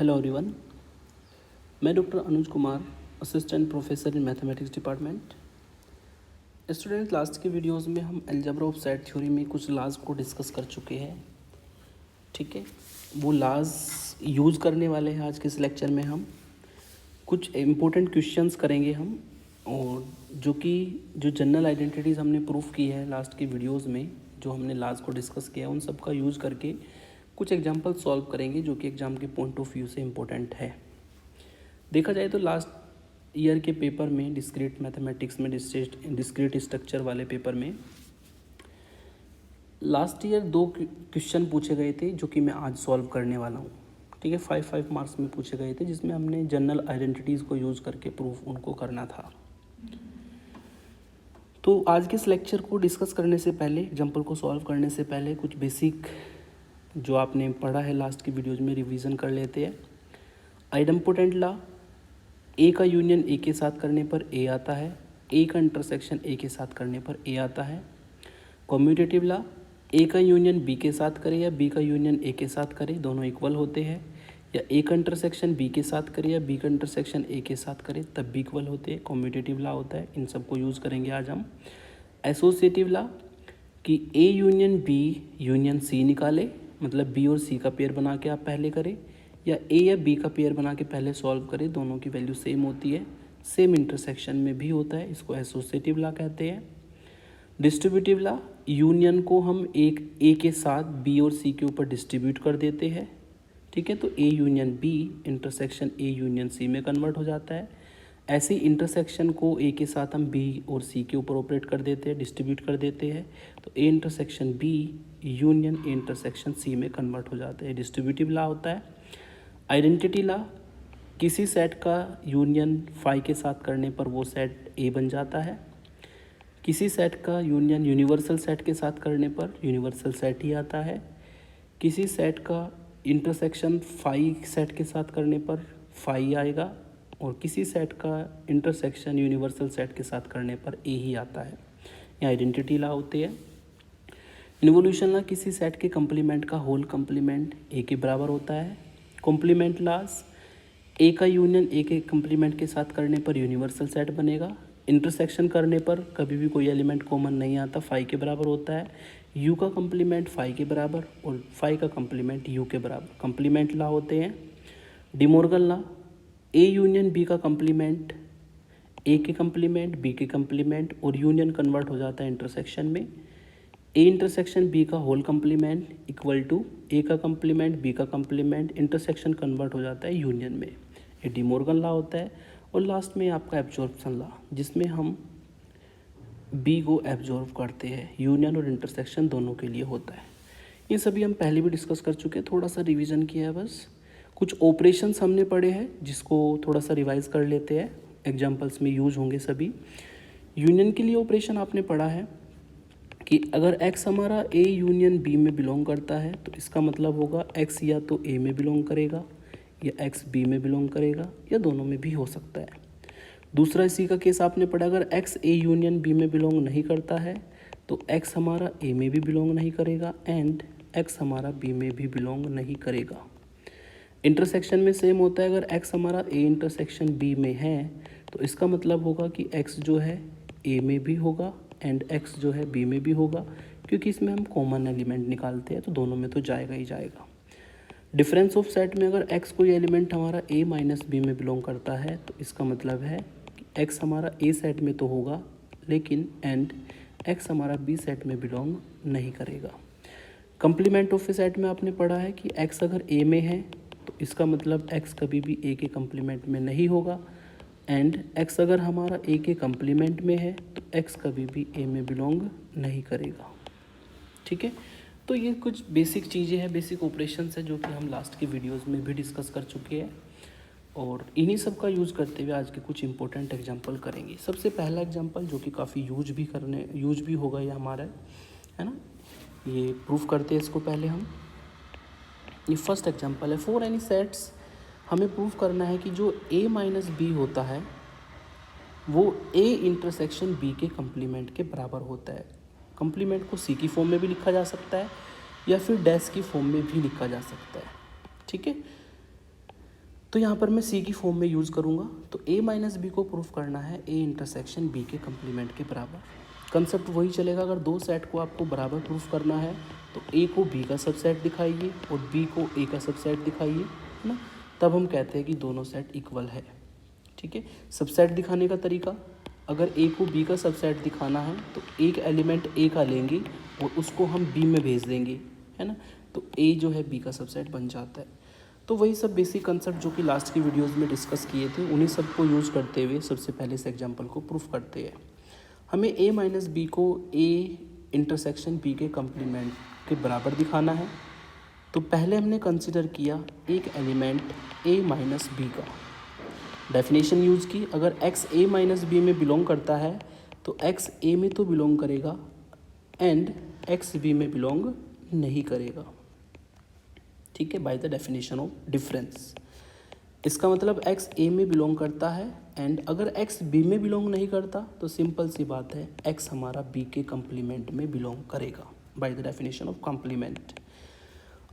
Hello everyone, मैं doctor Anuj Kumar, assistant professor in mathematics department. Student, last के videos में हम अलजेब्रा ऑफ सेट थ्योरी में कुछ लॉज को डिस्कस कर चुके हैं। ठीक है, वो लॉज यूज़ करने वाले हैं। आज के इस लेक्चर में हम कुछ इम्पोर्टेंट क्वेश्चंस करेंगे हम, और जो जनरल आइडेंटिटीज़ हमने प्रूफ की है लास्ट की वीडियोज़ में, जो हमने लॉज को डिस्कस किया है, उन सब का यूज़ करके कुछ एग्जाम्पल सॉल्व करेंगे जो कि एग्ज़ाम के पॉइंट ऑफ व्यू से इम्पोर्टेंट है। देखा जाए तो लास्ट ईयर के पेपर में डिस्क्रीट मैथमेटिक्स में डिस्क्रीट स्ट्रक्चर वाले पेपर में लास्ट ईयर 2 क्वेश्चन पूछे गए थे जो कि मैं आज सॉल्व करने वाला हूँ। ठीक है, 5 मार्क्स में पूछे गए थे, जिसमें हमने जनरल आइडेंटिटीज़ को यूज़ करके प्रूफ उनको करना था। तो आज के इस लेक्चर को डिस्कस करने से पहले, एग्जाम्पल को सॉल्व करने से पहले, कुछ बेसिक जो आपने पढ़ा है लास्ट की वीडियोज़ में रिवीजन कर लेते हैं। आइडेम्पोटेंट लॉ, ए का यूनियन ए के साथ करने पर ए आता है, ए का इंटरसेक्शन ए के साथ करने पर ए आता है। कम्यूटेटिव लॉ, ए का यूनियन बी के साथ करे या बी का यूनियन ए के साथ करे, दोनों इक्वल होते हैं, या ए का इंटरसेक्शन बी के साथ करे या बी का इंटरसेक्शन ए के साथ करे तब भी इक्वल होते हैं, कम्यूटेटिव लॉ होता है। इन सब को यूज़ करेंगे आज हम। एसोसिएटिव लॉ, कि A union B union C निकाले, मतलब बी और सी का पेयर बना के आप पहले करें, या ए या बी का पेयर बना के पहले सॉल्व करें, दोनों की वैल्यू सेम होती है, सेम इंटरसेक्शन में भी होता है, इसको एसोसिएटिव लॉ कहते हैं। डिस्ट्रीब्यूटिव लॉ, यूनियन को हम एक ए के साथ बी और सी के ऊपर डिस्ट्रीब्यूट कर देते हैं। ठीक है, तो A union B intersection A union C में कन्वर्ट हो जाता है। ऐसे इंटरसेक्शन को ए के साथ हम बी और सी के ऊपर ऑपरेट कर देते हैं, डिस्ट्रीब्यूट कर देते हैं, तो A intersection B union A intersection C में कन्वर्ट हो जाता है, डिस्ट्रीब्यूटिव लॉ होता है। आइडेंटिटी लॉ, किसी सेट का यूनियन फाई के साथ करने पर वो सेट ए बन जाता है, किसी सेट का यूनियन यूनिवर्सल सेट के साथ करने पर यूनिवर्सल सेट ही आता है, किसी सेट का इंटरसेक्शन फाई सेट के साथ करने पर फाई आएगा, और किसी सेट का इंटरसेक्शन यूनिवर्सल सेट के साथ करने पर ए ही आता है। ये आइडेंटिटी लॉ होती है। इन्वोल्यूशन लॉ, किसी सेट के कंप्लीमेंट का होल कंप्लीमेंट ए के बराबर होता है। कॉम्प्लीमेंट लॉज, ए का यूनियन ए के कंप्लीमेंट के साथ करने पर यूनिवर्सल सेट बनेगा, इंटरसेक्शन करने पर कभी भी कोई एलिमेंट कॉमन नहीं आता, फाई के बराबर होता है। यू का कंप्लीमेंट फाई के बराबर और फाई का कंप्लीमेंट यू के बराबर, कंप्लीमेंट लॉ होते हैं। De Morgan law, A union B का कंप्लीमेंट ए के कंप्लीमेंट बी के कंप्लीमेंट और यूनियन कन्वर्ट हो जाता है इंटरसेक्शन में। ए इंटरसेक्शन बी का whole complement equal to A का कंप्लीमेंट बी का कंप्लीमेंट, इंटरसेक्शन कन्वर्ट हो जाता है यूनियन में, ये डिमॉर्गन लॉ होता है। और लास्ट में आपका एब्जॉर्प्शन लॉ, जिसमें हम बी को एब्जॉर्व करते हैं, यूनियन और इंटरसेक्शन दोनों के लिए होता है। ये सभी हम पहले भी डिस्कस कर चुके हैं, थोड़ा सा रिवीजन किया है बस। कुछ ऑपरेशंस हमने पढ़े हैं जिसको थोड़ा सा रिवाइज कर लेते हैं, एग्जाम्पल्स में यूज होंगे सभी। यूनियन के लिए ऑपरेशन आपने पढ़ा है कि अगर x हमारा a यूनियन b में बिलोंग करता है तो इसका मतलब होगा x या तो a में बिलोंग करेगा या x b में बिलोंग करेगा, या दोनों में भी हो सकता है। दूसरा इसी का केस आपने पढ़ा, अगर x a यूनियन b में बिलोंग नहीं करता है तो x हमारा a में भी बिलोंग नहीं करेगा एंड x हमारा b में भी बिलोंग नहीं करेगा। इंटरसेक्शन में सेम होता है, अगर x हमारा a इंटरसेक्शन b में है तो इसका मतलब होगा कि x जो है a में भी होगा एंड x जो है b में भी होगा, क्योंकि इसमें हम कॉमन एलिमेंट निकालते हैं तो दोनों में तो जाएगा ही जाएगा। डिफरेंस ऑफ सेट में अगर x कोई एलिमेंट हमारा a माइनस बी में बिलोंग करता है तो इसका मतलब है कि x हमारा a सेट में तो होगा लेकिन एंड x हमारा b सेट में बिलोंग नहीं करेगा। कंप्लीमेंट ऑफ ए सेट में आपने पढ़ा है कि x अगर a में है तो इसका मतलब x कभी भी a के कंप्लीमेंट में नहीं होगा, एंड x अगर हमारा a के कंप्लीमेंट में है तो x कभी भी a में बिलोंग नहीं करेगा। ठीक है, तो ये कुछ बेसिक चीज़ें हैं, बेसिक ऑपरेशंस है जो कि हम लास्ट के वीडियोस में भी डिस्कस कर चुके हैं, और इन्हीं सब का यूज़ करते हुए आज के कुछ इंपॉर्टेंट एग्जांपल करेंगे। सबसे पहला एग्जांपल जो कि काफ़ी यूज भी होगा ये हमारा, है ना, ये प्रूफ करते हैं इसको पहले हम। ये फर्स्ट एग्जांपल है, फॉर एनी सेट्स हमें प्रूफ करना है कि जो a माइनस बी होता है वो a इंटरसेक्शन b के कंप्लीमेंट के बराबर होता है। कंप्लीमेंट को c की फॉर्म में भी लिखा जा सकता है या फिर डैश की फॉर्म में भी लिखा जा सकता है। ठीक है, तो यहाँ पर मैं सी की फॉर्म में यूज़ करूँगा। तो ए माइनस बी को प्रूफ करना है ए इंटरसेक्शन बी के कंप्लीमेंट के बराबर। कंसेप्ट वही चलेगा, अगर दो सेट को आपको बराबर प्रूफ करना है तो ए को बी का सबसेट दिखाइए और बी को ए का सबसेट दिखाइए, है ना, तब हम कहते हैं कि दोनों सेट इक्वल है। ठीक है, सबसेट दिखाने का तरीका, अगर ए को बी का सबसेट दिखाना है तो एक एलिमेंट ए का लेंगे और उसको हम बी में भेज देंगे, है ना, तो ए जो है बी का सबसेट बन जाता है। तो वही सब बेसिक कंसेप्ट जो कि लास्ट की वीडियोस में डिस्कस किए थे, उन्हीं सब को यूज़ करते हुए सबसे पहले इस एग्जांपल को प्रूफ करते हैं। हमें ए माइनस बी को ए इंटरसेक्शन बी के कंप्लीमेंट के बराबर दिखाना है। तो पहले हमने कंसिडर किया एक एलिमेंट ए माइनस बी का, डेफिनेशन यूज़ की, अगर x a माइनस बी में बिलोंग करता है तो x a में तो बिलोंग करेगा एंड x b में बिलोंग नहीं करेगा। ठीक है, by the definition of difference. इसका मतलब x a में बिलोंग करता है एंड अगर x b में बिलोंग नहीं करता तो सिंपल सी बात है x हमारा b के कंप्लीमेंट में बिलोंग करेगा bye the definition of complement.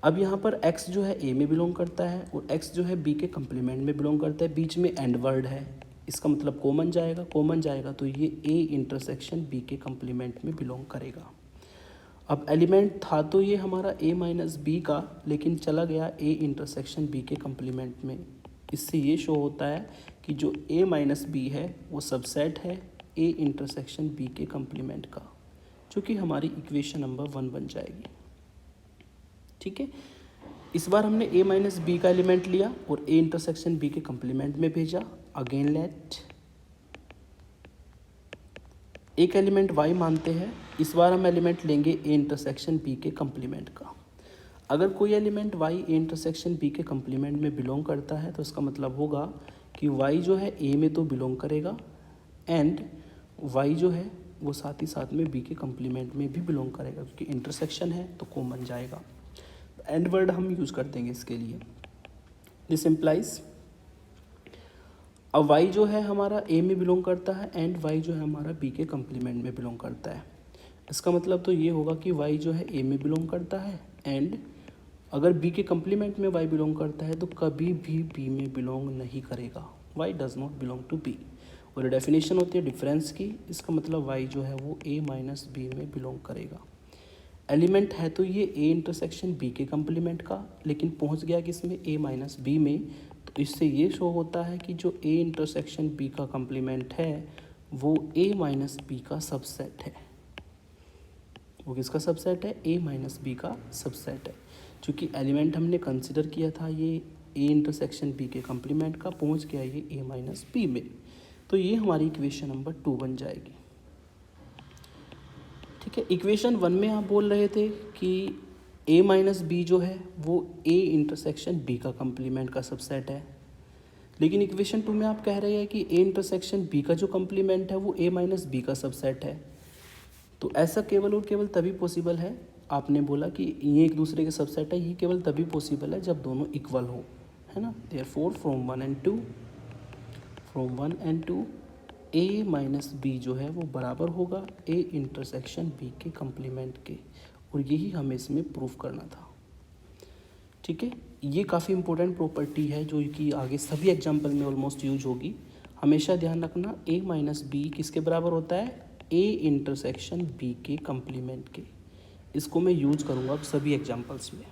अब यहाँ पर x जो है a में बिलोंग करता है और x जो है b के कंप्लीमेंट में बिलोंग करता है, बीच में एंड वर्ड है, इसका मतलब कॉमन जाएगा तो ये a इंटरसेक्शन b के कंप्लीमेंट में बिलोंग करेगा। अब एलिमेंट था तो ये हमारा a माइनस बी का, लेकिन चला गया a इंटरसेक्शन b के कंप्लीमेंट में। इससे ये शो होता है कि जो a माइनस बी है वो सबसेट है a इंटरसेक्शन b के कंप्लीमेंट का, जो कि हमारी इक्वेशन नंबर 1 बन जाएगी। ठीक है, इस बार हमने a माइनस बी का एलिमेंट लिया और a इंटरसेक्शन b के कंप्लीमेंट में भेजा। अगेन लेट एक एलिमेंट y मानते हैं, इस बार हम एलिमेंट लेंगे a इंटरसेक्शन b के कंप्लीमेंट का। अगर कोई element y a intersection b के कंप्लीमेंट में बिलोंग करता है तो इसका मतलब होगा कि y जो है a में तो बिलोंग करेगा एंड y जो है वो साथ ही साथ में b के कंप्लीमेंट में भी बिलोंग करेगा, क्योंकि इंटरसेक्शन है तो कॉमन जाएगा। एंड वर्ड हम यूज़ कर देंगे इसके लिए। दिस इम्प्लाइज अब y जो है हमारा a में बिलोंग करता है एंड y जो है हमारा b के कंप्लीमेंट में बिलोंग करता है। इसका मतलब तो ये होगा कि y जो है a में बिलोंग करता है एंड अगर b के कंप्लीमेंट में y बिलोंग करता है तो कभी भी b में बिलोंग नहीं करेगा। y does not belong to b। और ये डेफिनेशन होती है डिफरेंस की, इसका मतलब y जो है वो a माइनस बी में बिलोंग करेगा। एलिमेंट है तो ये a इंटरसेक्शन b के कंप्लीमेंट का, लेकिन पहुंच गया किसमें a माइनस बी में, तो इससे ये शो होता है कि जो a इंटरसेक्शन b का कंप्लीमेंट है वो a माइनस बी का सबसेट है। वो किसका सबसेट है? a माइनस बी का सबसेट है। चूँकि एलिमेंट हमने कंसिडर किया था ये a इंटरसेक्शन b के कंप्लीमेंट का, पहुंच गया ये a माइनस बी में, तो ये हमारी इक्वेशन नंबर 2 बन जाएगी। ठीक है, इक्वेशन 1 में आप बोल रहे थे कि a माइनस बी जो है वो a इंटरसेक्शन b का कंप्लीमेंट का सबसेट है, लेकिन इक्वेशन 2 में आप कह रहे हैं कि a इंटरसेक्शन b का जो कंप्लीमेंट है वो a माइनस बी का सबसेट है। तो ऐसा केवल और केवल तभी पॉसिबल है, आपने बोला कि ये एक दूसरे के सबसेट है, ये केवल तभी पॉसिबल है जब दोनों इक्वल हो, है ना। Therefore from 1 and 2 a minus B जो है वो बराबर होगा a इंटरसेक्शन b के कंप्लीमेंट के, और यही हमें इसमें प्रूफ करना था। ठीक है, ये काफ़ी इंपॉर्टेंट प्रॉपर्टी है जो कि आगे सभी एग्जाम्पल में ऑलमोस्ट यूज होगी। हमेशा ध्यान रखना a माइनस बी किसके बराबर होता है? a इंटरसेक्शन b के कंप्लीमेंट के। इसको मैं यूज करूँगा अब सभी एग्जाम्पल्स में।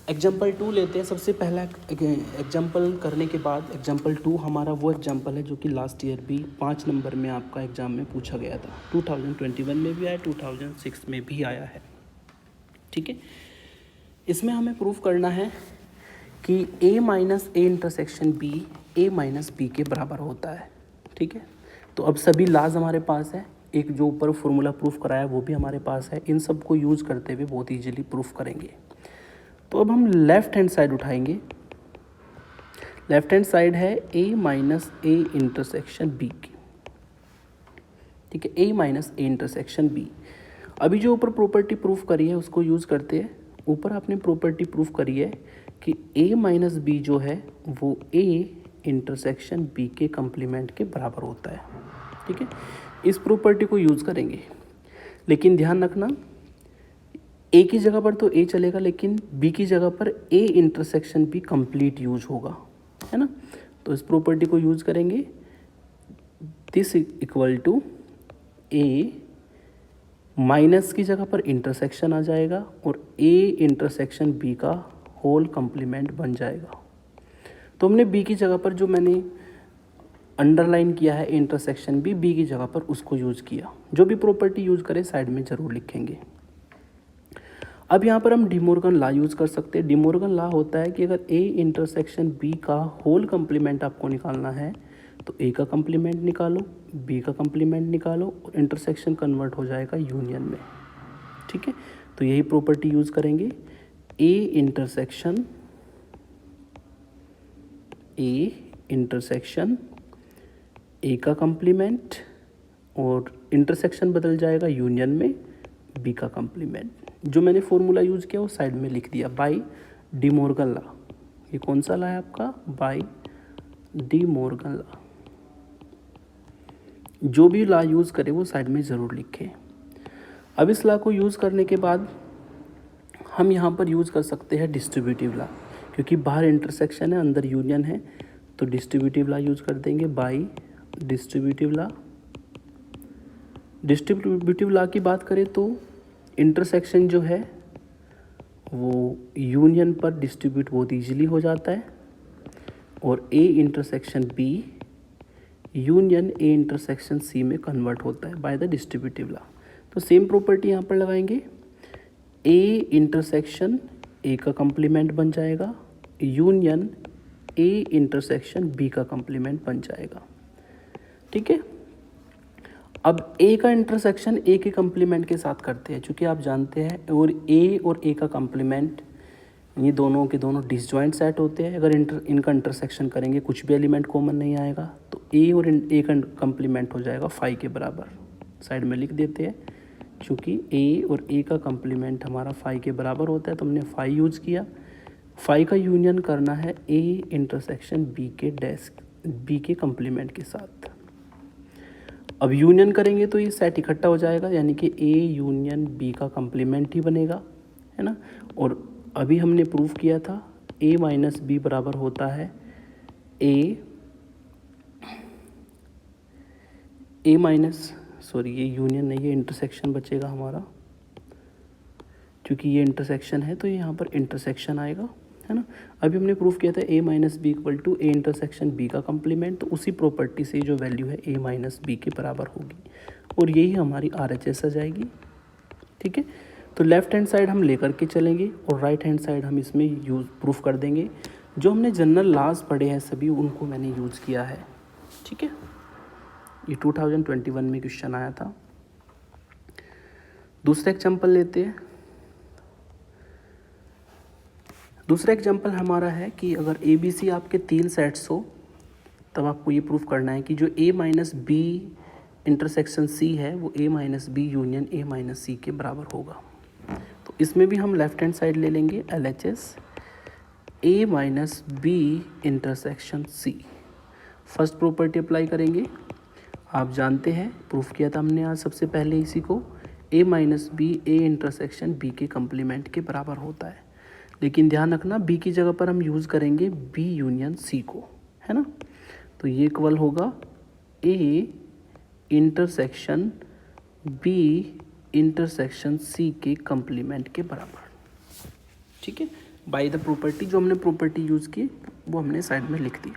एग्जाम्पल 2 लेते हैं। सबसे पहला एग्जाम्पल करने के बाद एग्जाम्पल 2 हमारा वो एग्जाम्पल है जो कि लास्ट ईयर भी 5 नंबर में आपका एग्ज़ाम में पूछा गया था। 2021 में भी आया, 2006 में भी आया है। ठीक है, इसमें हमें प्रूफ करना है कि a minus A intersection b a minus B के बराबर होता है। ठीक है, तो अब सभी लाज हमारे पास है, एक जो ऊपर फॉर्मूला प्रूफ कराया वो भी हमारे पास है, इन सब को यूज़ करते हुए बहुत ईजिली प्रूफ करेंगे। तो अब हम लेफ़्ट हैंड साइड उठाएंगे। लेफ़्ट हैंड साइड है a minus A intersection b की। ठीक है, a minus A intersection b। अभी जो ऊपर प्रॉपर्टी प्रूफ करी है उसको यूज़ करते हैं। ऊपर आपने प्रॉपर्टी प्रूफ करी है कि a माइनस बी जो है वो a इंटरसेक्शन b के कंप्लीमेंट के बराबर होता है। ठीक है, इस प्रॉपर्टी को यूज़ करेंगे, लेकिन ध्यान रखना a की जगह पर तो a चलेगा, लेकिन b की जगह पर a intersection b complete use होगा। है ना। तो इस प्रॉपर्टी को यूज़ करेंगे, this equal to A minus की जगह पर इंटरसेक्शन आ जाएगा और ए इंटरसेक्शन बी का होल कंप्लीमेंट बन जाएगा। तो हमने बी की जगह पर जो मैंने अंडरलाइन किया है इंटरसेक्शन बी की जगह पर उसको यूज़ किया। जो भी प्रॉपर्टी यूज़ करें साइड में ज़रूर लिखेंगे। अब यहाँ पर हम डिमॉर्गन लॉ यूज़ कर सकते हैं। डिमॉर्गन लॉ होता है कि अगर ए इंटरसेक्शन बी का होल कंप्लीमेंट आपको निकालना है तो ए का कंप्लीमेंट निकालो, बी का कंप्लीमेंट निकालो और इंटरसेक्शन कन्वर्ट हो जाएगा यूनियन में। ठीक है, तो यही प्रॉपर्टी यूज़ करेंगे। ए इंटरसेक्शन ए का कंप्लीमेंट और इंटरसेक्शन बदल जाएगा यूनियन में बी का कंप्लीमेंट। जो मैंने फॉर्मूला यूज़ किया वो साइड में लिख दिया, बाय डिमॉर्गन लॉ। ये कौन सा लॉ है आपका? By De Morgan law. जो भी लॉ यूज़ करे वो साइड में ज़रूर लिखें। अब इस लॉ को यूज़ करने के बाद हम यहाँ पर यूज़ कर सकते हैं डिस्ट्रीब्यूटिव लॉ, क्योंकि बाहर इंटरसेक्शन है अंदर यूनियन है, तो डिस्ट्रीब्यूटिव लॉ यूज़ कर देंगे, bye distributive law. Distributive law की बात करें तो इंटरसेक्शन जो है वो यूनियन पर डिस्ट्रीब्यूट बहुत ईजिली हो जाता है और A intersection B union A intersection C में कन्वर्ट होता है बाय द डिस्ट्रीब्यूटिव लॉ। तो सेम प्रॉपर्टी यहाँ पर लगाएंगे, ए इंटरसेक्शन ए का कंप्लीमेंट बन जाएगा, यूनियन ए इंटरसेक्शन बी का कंप्लीमेंट बन जाएगा। ठीक है, अब ए का इंटरसेक्शन ए के कंप्लीमेंट के साथ करते हैं, चूँकि आप जानते हैं और ए का कंप्लीमेंट ये दोनों के दोनों डिसजॉइंट सेट होते हैं। अगर इनका इंटरसेक्शन करेंगे कुछ भी एलिमेंट कॉमन नहीं आएगा, तो ए और ए का कंप्लीमेंट हो जाएगा 5 के बराबर। साइड में लिख देते हैं, चूँकि ए और ए का कंप्लीमेंट हमारा 5 के बराबर होता है तो हमने 5 यूज़ किया। 5 का यूनियन करना है ए इंटरसेक्शन बी के कंप्लीमेंट के साथ। अब यूनियन करेंगे तो ये सेट इकट्ठा हो जाएगा, यानी कि ए यूनियन बी का कंप्लीमेंट ही बनेगा, है ना। और अभी हमने प्रूफ किया था ए माइनस बी बराबर होता है ए माइनस सॉरी ये यूनियन नहीं है, इंटरसेक्शन बचेगा हमारा, क्योंकि ये इंटरसेक्शन है तो यहाँ पर इंटरसेक्शन आएगा, है ना। अभी हमने प्रूफ किया था A minus B equal to A intersection B का कंप्लीमेंट, तो उसी प्रॉपर्टी से जो वैल्यू है ए माइनस बी के बराबर होगी और यही हमारी RHS आ जाएगी। ठीक है, तो लेफ्ट हैंड साइड हम लेकर के चलेंगे और राइट हैंड साइड हम इसमें यूज़ प्रूफ कर देंगे। जो हमने जनरल लॉज पढ़े हैं सभी उनको मैंने यूज़ किया है। ठीक है, ये 2021 में क्वेश्चन आया था। दूसरा एग्जाम्पल लेते हैं। दूसरा एग्जाम्पल हमारा है कि अगर ABC आपके 3 सेट्स हो तब आपको ये प्रूफ करना है कि जो A minus B intersection C है वो A minus B union A minus C के बराबर होगा। तो इसमें भी हम लेफ्ट हैंड साइड ले लेंगे LHS A minus B intersection C। First property apply करेंगे। आप जानते हैं प्रूफ किया था हमने आज सबसे पहले इसी को, A minus B A intersection B के कंप्लीमेंट के बराबर होता है। लेकिन ध्यान रखना B की जगह पर हम यूज़ करेंगे B यूनियन C को, है ना। तो ये इक्वल होगा A intersection B intersection C के कंप्लीमेंट के बराबर। ठीक है, बाय द प्रॉपर्टी जो हमने प्रॉपर्टी यूज़ की वो हमने साइड में लिख दी।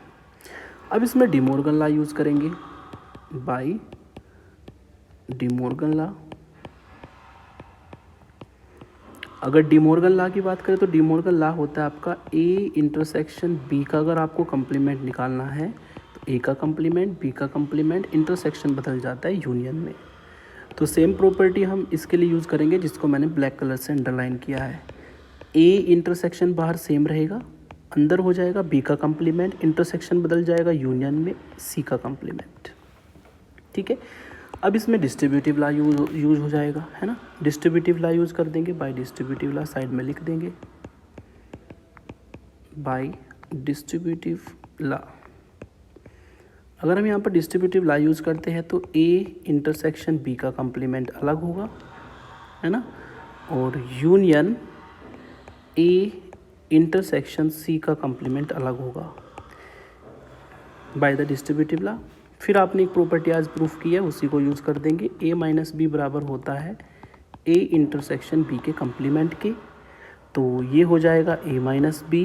अब इसमें डिमॉर्गन लॉ यूज़ करेंगे, बाय डिमॉर्गन लॉ। अगर डिमॉर्गन लॉ की बात करें तो डिमॉर्गन लॉ होता है आपका A इंटरसेक्शन B का अगर आपको कंप्लीमेंट निकालना है तो A का कंप्लीमेंट B का कंप्लीमेंट इंटरसेक्शन बदल जाता है यूनियन में। तो सेम प्रॉपर्टी हम इसके लिए यूज़ करेंगे जिसको मैंने ब्लैक कलर से अंडरलाइन किया है। A इंटरसेक्शन बाहर सेम रहेगा, अंदर हो जाएगा B का कंप्लीमेंट, इंटरसेक्शन बदल जाएगा यूनियन में C का कंप्लीमेंट। ठीक है, अब इसमें डिस्ट्रीब्यूटिव लॉ यूज़ हो जाएगा, है ना। डिस्ट्रीब्यूटिव लॉ यूज़ कर देंगे, बाय डिस्ट्रीब्यूटिव लॉ साइड में लिख देंगे, बाय डिस्ट्रीब्यूटिव लॉ। अगर हम यहाँ पर डिस्ट्रीब्यूटिव लॉ यूज़ करते हैं तो A इंटरसेक्शन B का कंप्लीमेंट अलग होगा, है ना, और यूनियन A इंटरसेक्शन C का कंप्लीमेंट अलग होगा। Bye the distributive law. फिर आपने एक प्रॉपर्टी आज प्रूफ की है, उसी को यूज़ कर देंगे। ए माइनस बी बराबर होता है ए इंटरसेक्शन बी के कंप्लीमेंट के। तो ये हो जाएगा ए माइनस बी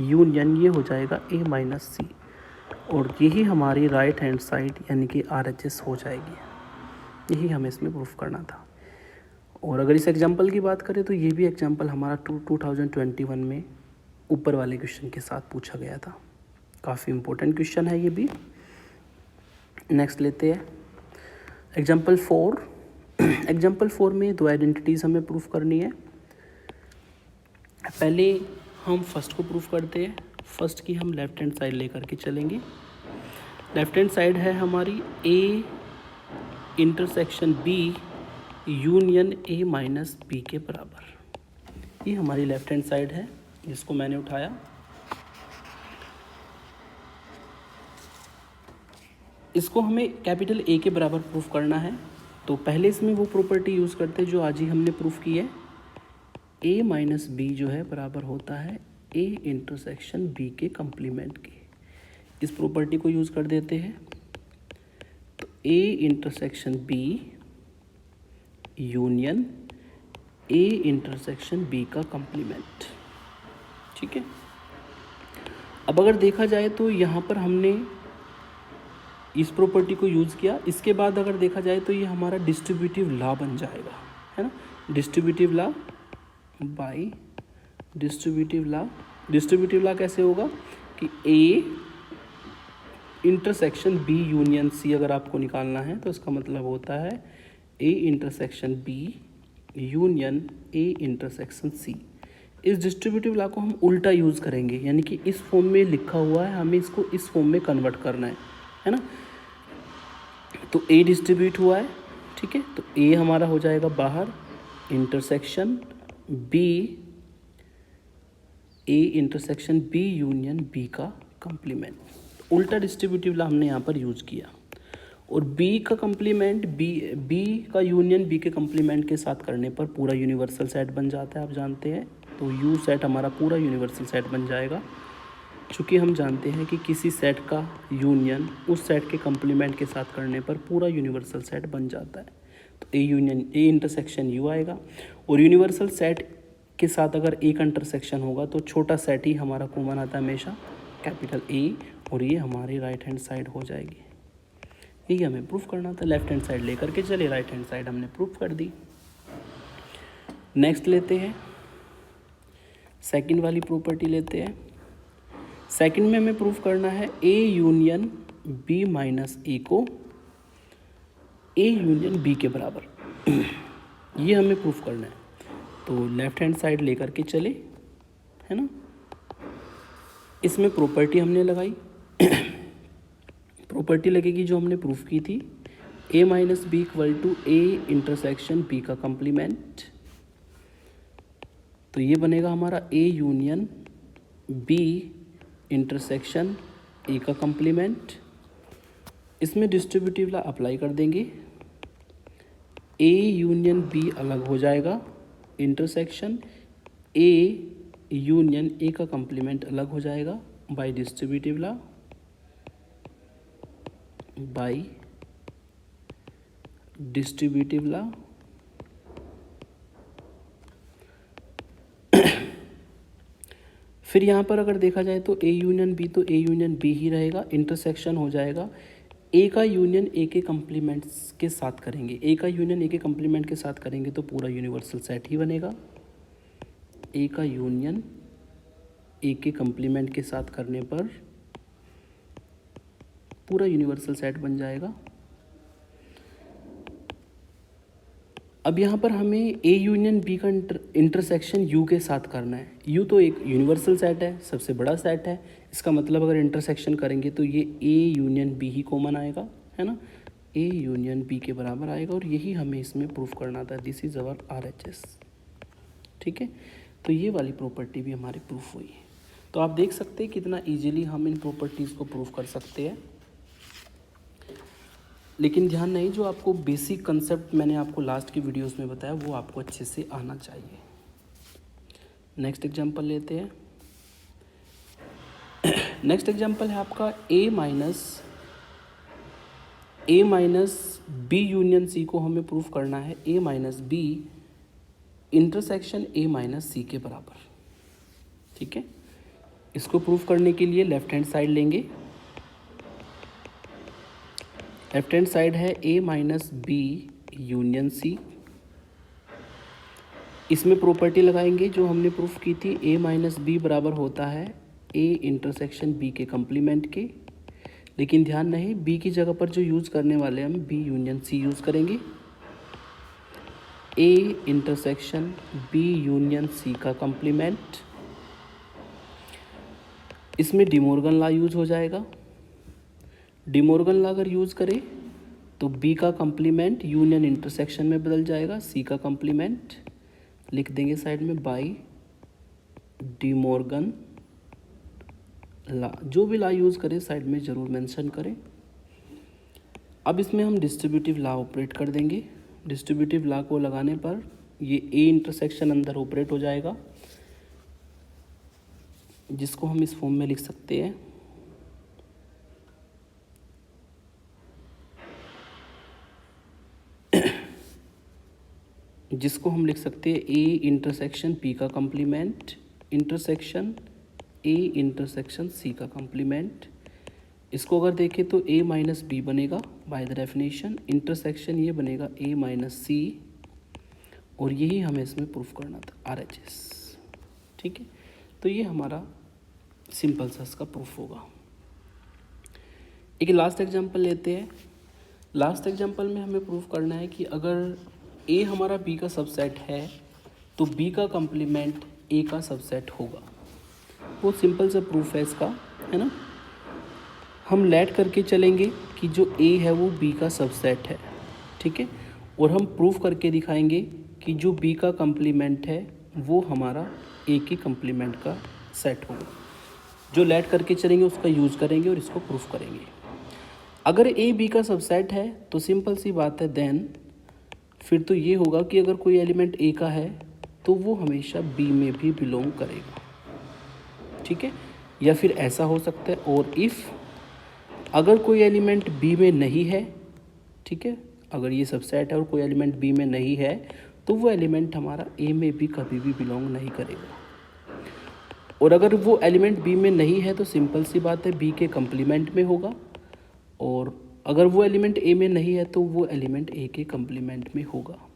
यूनियन ये हो जाएगा ए माइनस सी, और यही हमारी राइट हैंड साइड यानी कि RHS हो जाएगी। यही हमें इसमें प्रूफ करना था। और अगर इस एग्जांपल की बात करें तो ये भी एग्जांपल हमारा 2021 में ऊपर वाले क्वेश्चन के साथ पूछा गया था। काफ़ी इम्पोर्टेंट क्वेश्चन है ये भी। नेक्स्ट लेते हैं एग्जांपल 4। एग्जांपल 4 में दो आइडेंटिटीज़ हमें प्रूफ करनी है। पहले हम फर्स्ट को प्रूफ करते हैं। फर्स्ट की हम लेफ्ट हैंड साइड लेकर के चलेंगे। लेफ्ट हैंड साइड है हमारी A intersection B union A minus B के बराबर। ये हमारी लेफ्ट हैंड साइड है, जिसको मैंने उठाया। इसको हमें कैपिटल ए के बराबर प्रूफ करना है। तो पहले इसमें वो प्रॉपर्टी यूज़ करते हैं जो आज ही हमने प्रूफ की है। ए माइनस बी जो है बराबर होता है ए इंटरसेक्शन बी के कंप्लीमेंट के। इस प्रॉपर्टी को यूज़ कर देते हैं। तो A intersection B union A intersection B का कंप्लीमेंट। ठीक है। अब अगर देखा जाए तो यहाँ पर हमने इस प्रॉपर्टी को यूज़ किया। इसके बाद अगर देखा जाए तो ये हमारा डिस्ट्रीब्यूटिव लॉ बन जाएगा, है ना। Distributive law by distributive law. Distributive law कैसे होगा कि A intersection B union C अगर आपको निकालना है तो इसका मतलब होता है A intersection B union A intersection C. इस डिस्ट्रीब्यूटिव लॉ को हम उल्टा यूज़ करेंगे, यानी कि इस फॉर्म में लिखा हुआ है, हमें इसको इस फॉर्म में कन्वर्ट करना है ना। तो ए डिस्ट्रीब्यूट हुआ है, ठीक है। तो ए हमारा हो जाएगा बाहर, intersection B A intersection B union B का कंप्लीमेंट। उल्टा डिस्ट्रीब्यूटिव लॉ हमने यहाँ पर यूज़ किया। और बी का कंप्लीमेंट बी का यूनियन बी के कंप्लीमेंट के साथ करने पर पूरा यूनिवर्सल सेट बन जाता है, आप जानते हैं। तो यू सेट हमारा पूरा यूनिवर्सल सेट बन जाएगा। चूँकि हम जानते हैं कि किसी सेट का यूनियन उस सेट के कंप्लीमेंट के साथ करने पर पूरा यूनिवर्सल सेट बन जाता है। तो A union A intersection you आएगा। और यूनिवर्सल सेट के साथ अगर एक इंटरसेक्शन होगा तो छोटा सेट ही हमारा कॉमन आता है हमेशा, कैपिटल ए, और ये हमारी राइट हैंड साइड हो जाएगी। यही हमें प्रूफ करना था। लेफ्ट हैंड साइड लेकर के चले, राइट हैंड साइड हमने प्रूफ कर दी। नेक्स्ट लेते हैं सेकंड वाली प्रॉपर्टी लेते हैं। सेकंड में हमें प्रूफ करना है ए यूनियन बी माइनस ए को ए यूनियन बी के बराबर। ये हमें प्रूफ करना है। तो लेफ्ट हैंड साइड लेकर के चले, है ना। इसमें प्रॉपर्टी हमने लगाई। प्रॉपर्टी लगेगी जो हमने प्रूफ की थी, A minus B equal to A intersection B का कंप्लीमेंट। तो ये बनेगा हमारा A union B intersection A का कंप्लीमेंट। इसमें डिस्ट्रीब्यूटिव लॉ अप्लाई कर देंगे। ए यूनियन बी अलग हो जाएगा, इंटरसेक्शन ए यूनियन ए का कंप्लीमेंट अलग हो जाएगा बाय डिस्ट्रीब्यूटिव लॉ फिर यहाँ पर अगर देखा जाए तो ए यूनियन बी तो ए यूनियन बी ही रहेगा, इंटरसेक्शन हो जाएगा ए का यूनियन ए के कंप्लीमेंट्स के साथ करेंगे। ए का यूनियन ए के कंप्लीमेंट के साथ करेंगे तो पूरा यूनिवर्सल सेट ही बनेगा। ए का यूनियन ए के कंप्लीमेंट के साथ करने पर पूरा यूनिवर्सल सेट बन जाएगा। अब यहाँ पर हमें ए यूनियन बी का इंटरसेक्शन यू के साथ करना है। यू तो एक यूनिवर्सल सेट है, सबसे बड़ा सेट है। इसका मतलब अगर इंटरसेक्शन करेंगे तो ये ए यूनियन बी ही कॉमन आएगा, है ना। ए यूनियन बी के बराबर आएगा और यही हमें इसमें प्रूफ करना था। दिस इज़ अवर RHS, ठीक है। तो ये वाली प्रॉपर्टी भी हमारी प्रूफ हुई है। तो आप देख सकते हैं कितना ईजिली हम इन प्रॉपर्टीज़ को प्रूफ कर सकते हैं। लेकिन ध्यान नहीं, जो आपको बेसिक कंसेप्ट मैंने आपको लास्ट की वीडियोस में बताया वो आपको अच्छे से आना चाहिए। नेक्स्ट एग्जांपल लेते हैं। नेक्स्ट एग्जांपल है आपका A minus B union C को हमें प्रूफ करना है A minus B intersection A minus C के बराबर। ठीक है, इसको प्रूफ करने के लिए लेफ्ट हैंड साइड लेंगे। लेफ्ट हैंड साइड है A minus B union C. इसमें प्रॉपर्टी लगाएंगे जो हमने प्रूफ की थी, ए माइनस बी बराबर होता है ए इंटरसेक्शन बी के कंप्लीमेंट के। लेकिन ध्यान रहे बी की जगह पर जो यूज़ करने वाले हम बी यूनियन सी यूज़ करेंगे। A intersection B union C का कंप्लीमेंट, इसमें डिमॉर्गन लॉ यूज हो जाएगा। डिमॉर्गन लॉ अगर यूज़ करें तो बी का कंप्लीमेंट यूनियन इंटरसेक्शन में बदल जाएगा, सी का कंप्लीमेंट लिख देंगे साइड में बाई डिमॉर्गन लॉ। जो भी लॉ यूज़ करें साइड में ज़रूर मेंशन करें। अब इसमें हम डिस्ट्रीब्यूटिव लॉ ऑपरेट कर देंगे। डिस्ट्रीब्यूटिव लॉ को लगाने पर ये ए इंटरसेक्शन अंदर ऑपरेट हो जाएगा, जिसको हम इस फॉर्म में लिख सकते हैं ए इंटरसेक्शन पी का complement intersection A intersection C का कंप्लीमेंट। इसको अगर देखें तो ए माइनस बी बनेगा बाय द डेफिनेशन, इंटरसेक्शन ये बनेगा ए माइनस सी, और यही हमें इसमें प्रूफ करना था RHS। ठीक है, तो ये हमारा सिंपल सा इसका प्रूफ होगा। एक लास्ट एग्जांपल लेते हैं। लास्ट एग्जांपल में हमें प्रूफ करना है कि अगर ए हमारा बी का सबसेट है तो बी का कंप्लीमेंट ए का सबसेट होगा। बहुत सिंपल सा प्रूफ है इसका, है ना। हम लेट करके चलेंगे कि जो ए है वो बी का सबसेट है। ठीक है, और हम प्रूफ करके दिखाएंगे कि जो बी का कंप्लीमेंट है वो हमारा ए के कंप्लीमेंट का सेट होगा। जो लेट करके चलेंगे उसका यूज़ करेंगे और इसको प्रूफ करेंगे। अगर ए बी का सबसेट है तो सिंपल सी बात है, देन फिर तो ये होगा कि अगर कोई एलिमेंट ए का है तो वो हमेशा बी में भी बिलोंग करेगा। ठीक है, या फिर ऐसा हो सकता है और इफ़ अगर कोई एलिमेंट बी में नहीं है, ठीक है, अगर ये सबसेट है और कोई एलिमेंट बी में नहीं है तो वो एलिमेंट हमारा ए में भी कभी भी बिलोंग नहीं करेगा। और अगर वो एलिमेंट बी में नहीं है तो सिंपल सी बात है बी के कंप्लीमेंट में होगा, और अगर वो एलिमेंट ए में नहीं है तो वो एलिमेंट ए के कंप्लीमेंट में होगा।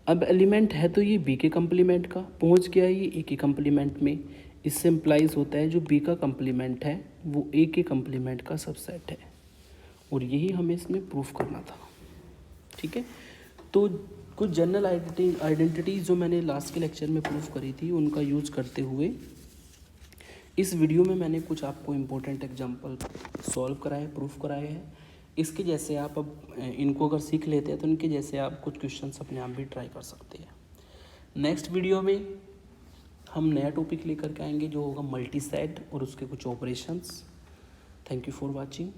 अब एलिमेंट है तो ये बी के कंप्लीमेंट का, पहुंच गया ये ए के कंप्लीमेंट में। इससे इम्प्लाइज होता है जो बी का कंप्लीमेंट है वो ए के कंप्लीमेंट का सबसेट है, और यही हमें इसमें प्रूफ करना था। ठीक है, तो कुछ जनरल आइडेंटिटीज़ जो मैंने लास्ट के लेक्चर में प्रूफ करी थी उनका यूज़ करते हुए इस वीडियो में मैंने कुछ आपको इम्पोर्टेंट एग्जांपल सॉल्व कराए, प्रूफ कराए हैं। इसके जैसे आप अब इनको अगर सीख लेते हैं तो इनके जैसे आप कुछ क्वेश्चंस अपने आप भी ट्राई कर सकते हैं। नेक्स्ट वीडियो में हम नया टॉपिक लेकर के आएंगे जो होगा मल्टीसेट और उसके कुछ operations. Thank you for watching.